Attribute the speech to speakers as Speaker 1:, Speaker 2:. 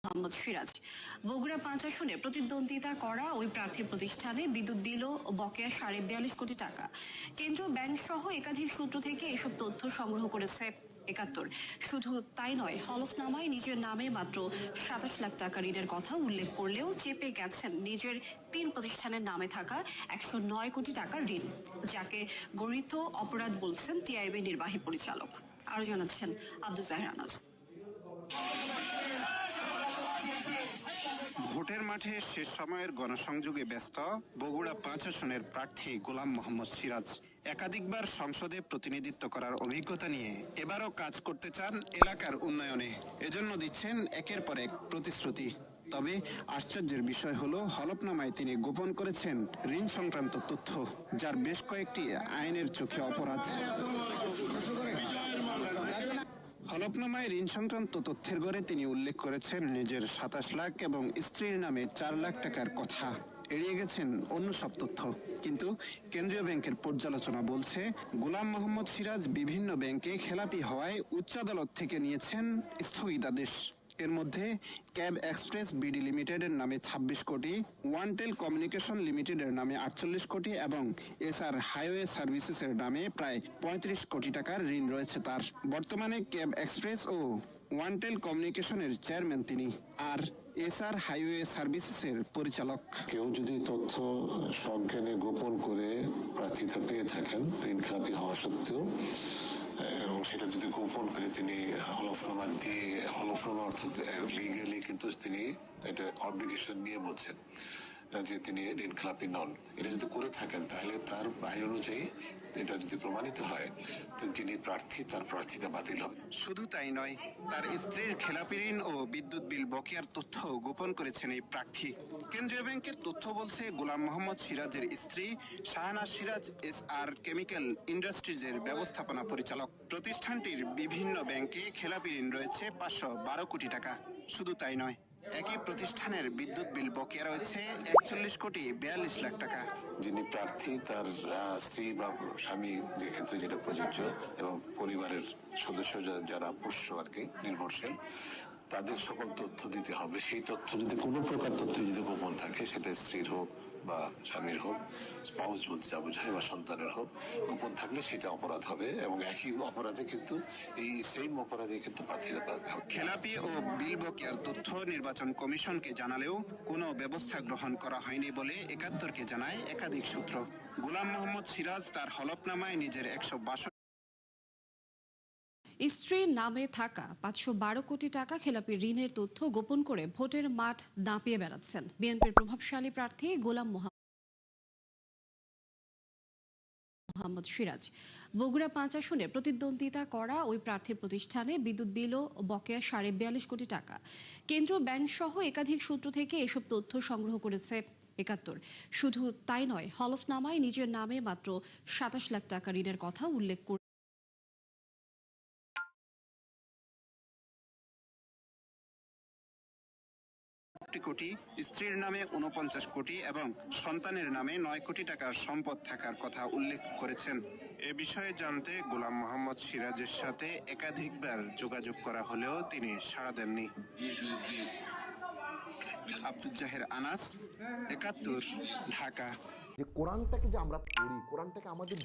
Speaker 1: মোহাম্মদ সিরাজ। বগুড়া ৫ আসনে প্রতিদ্বন্দ্বিতা করা ওই প্রার্থী প্রতিষ্ঠানে বিদ্যুৎ বিল ও বকেয়া ৪২.৫ কোটি টাকা। কেন্দ্রীয় ব্যাংক সহ একাধিক সূত্র থেকে এসব তথ্য সংগ্রহ করেছে ৭১। শুধু তাই নয়, হলফনামায় নিজের নামে মাত্র ২৭ লাখ টাকা ঋণের কথা উল্লেখ করলেও চেপে গেছেন নিজের ৩ প্রতিষ্ঠানের নামে থাকা ১০৯ কোটি টাকার ঋণ, যাকে গরিত অপরাধ বলছেন টিআইবি নির্বাহী পরিচালক। আরো জানাচ্ছেন আব্দুল জাহির আনাস।
Speaker 2: ভোটের মাঠে শেষ সময়ের গণসংযোগে ব্যস্ত বগুড়া ৫ আসনের প্রার্থী গোলাম মোহাম্মদ সিরাজ। একাধিকবার সংসদে প্রতিনিধিত্ব করার অভিজ্ঞতা নিয়ে এবারও কাজ করতে চান এলাকার উন্নয়নে। এজন্য দিচ্ছেন একের পর এক প্রতিশ্রুতি। তবে আশ্চর্যের বিষয় হলো, হলফনামায় তিনি গোপন করেছেন ঋণ সংক্রান্ত তথ্য, যার বেশ কয়েকটি আইনের চোখে অপরাধ। হলফনামায় ঋণ সংক্রান্ত তথ্যের ঘরে তিনি উল্লেখ করেছেন নিজের ২৭ লাখ এবং স্ত্রীর নামে ৪ লাখ টাকার কথা। এড়িয়ে গেছেন অন্য সব তথ্য। কিন্তু কেন্দ্রীয় ব্যাংকের পর্যালোচনা বলছে, গোলাম মোহাম্মদ সিরাজ বিভিন্ন ব্যাংকে খেলাপি হওয়ায় উচ্চ আদালত থেকে নিয়েছেন স্থগিতাদেশ। এর মধ্যে ক্যাব এক্সপ্রেস বিডি লিমিটেডের নামে ২৬ কোটি, ওয়ানটেল কমিউনিকেশন লিমিটেডের নামে ৪৮ কোটি এবং এসআর হাইওয়ে সার্ভিসেসের নামে প্রায় ৩৫ কোটি টাকার ঋণ রয়েছে তার। বর্তমানে ক্যাব এক্সপ্রেস ও ওয়ানটেল কমিউনিকেশনের চেয়ারম্যান তিনি, আর এসআর হাইওয়ে সার্ভিসেসের পরিচালক।
Speaker 3: কেউ যদি তথ্য সজ্ঞানে গোপন করে প্রার্থিতা পেয়ে থাকেন ঋণ খেলাপি হওয়া সত্ত্বেও, এবং সেটা যদি গোপন করে তিনি হলফনামা দিয়ে, হলফনামা অর্থাৎ লিগালি কিন্তু তিনি এটা অবলিগেশন নিয়ে বলছেন যে তিনি ঋণ খেলাপি নন, এটা যদি করে থাকেন তাহলে তার আইন অনুযায়ী এটা যদি প্রমাণিত হয় তো যিনি প্রার্থী তার প্রার্থিতা বাতিল হবে।
Speaker 2: শুধু তাই নয়, তার স্ত্রীর খেলাপি ঋণ ও বিদ্যুৎ বিল বকেয়ার তথ্য গোপন করেছেন এই প্রার্থী। কেন্দ্রীয় ব্যাংকের তথ্য বলছে, গোলাম মোহাম্মদ সিরাজের স্ত্রী শাহানাজ সিরাজ এসআর কেমিক্যাল ইন্ডাস্ট্রিজের ব্যবস্থাপনা পরিচালক। প্রতিষ্ঠানটির বিভিন্ন ব্যাংকে খেলাপি ঋণ রয়েছে ৫১২ কোটি টাকা। শুধু তাই নয়, একই প্রতিষ্ঠানের বিদ্যুৎ বিল বকেয়া রয়েছে ৪১ কোটি ৪২ লাখ টাকা।
Speaker 3: যিনি প্রার্থী তার স্ত্রী বা স্বামী, যে ক্ষেত্রে যেটা প্রযোজ্য, এবং পরিবারের সদস্য যারা পোষ্য আর কি, নির্ভরশীল, তাদের সকল তথ্য দিতে হবে। সেই তথ্য যদি কোনো প্রকার তথ্য যদি গোপন থাকে, সেটা স্ত্রীর হোক বা স্বামীর হোক, স্পাউস বলতে যা বোঝায়, বা সন্তানের হোক, গোপন থাকলে সেটা অপরাধ হবে এবং একই অপরাধে কিন্তু এই সেম অপরাধে কিন্তু প্রার্থীরা পাবে।
Speaker 2: খেলাপি ও বিল বকেয়ার তথ্য নির্বাচন কমিশনকে জানালেও কোনো ব্যবস্থা গ্রহণ করা হয়নি বলে ৭১কে জানায় একাধিক সূত্র। গোলাম মোহাম্মদ সিরাজ তার হলফনামায় নিজের ১৬২
Speaker 1: স্ত্রীর নামে থাকা ৫১২ কোটি টাকা খেলাপি ঋণের তথ্য গোপন করে ভোটের মাঠ দাপিয়ে বেড়াচ্ছেন বিএনপির প্রভাবশালী প্রার্থী গোলাম মোহাম্মদ সিরাজ। বগুড়া ৫ আসনে প্রতিদ্বন্দ্বিতা করা ওই প্রার্থী প্রতিষ্ঠানে বিদ্যুৎ বিল ও বকেয়া ৪২.৫ কোটি টাকা। কেন্দ্রীয় ব্যাংক সহ একাধিক সূত্র থেকে এসব তথ্য সংগ্রহ করেছে ৭১। শুধু তাই নয়, হলফনামায় নিজের নামে মাত্র ২৭ লাখ টাকা ঋণের কথা উল্লেখ করে
Speaker 2: কোটি, স্ত্রীর নামে ৪৯ কোটি এবং সন্তানের নামে ৯ কোটি টাকার সম্পদ থাকার কথা উল্লেখ করেছেন। এ বিষয়ে জানতে গোলাম মোহাম্মদ সিরাজের সাথে একাধিকবার যোগাযোগ করা হলেও তিনি সাড়া দেননি। আব্দুল জাহির আনাস, ৭১, ঢাকা।
Speaker 4: যে কোরআনটাকে যে আমরা পড়ি, কোরআনটাকে আমাদের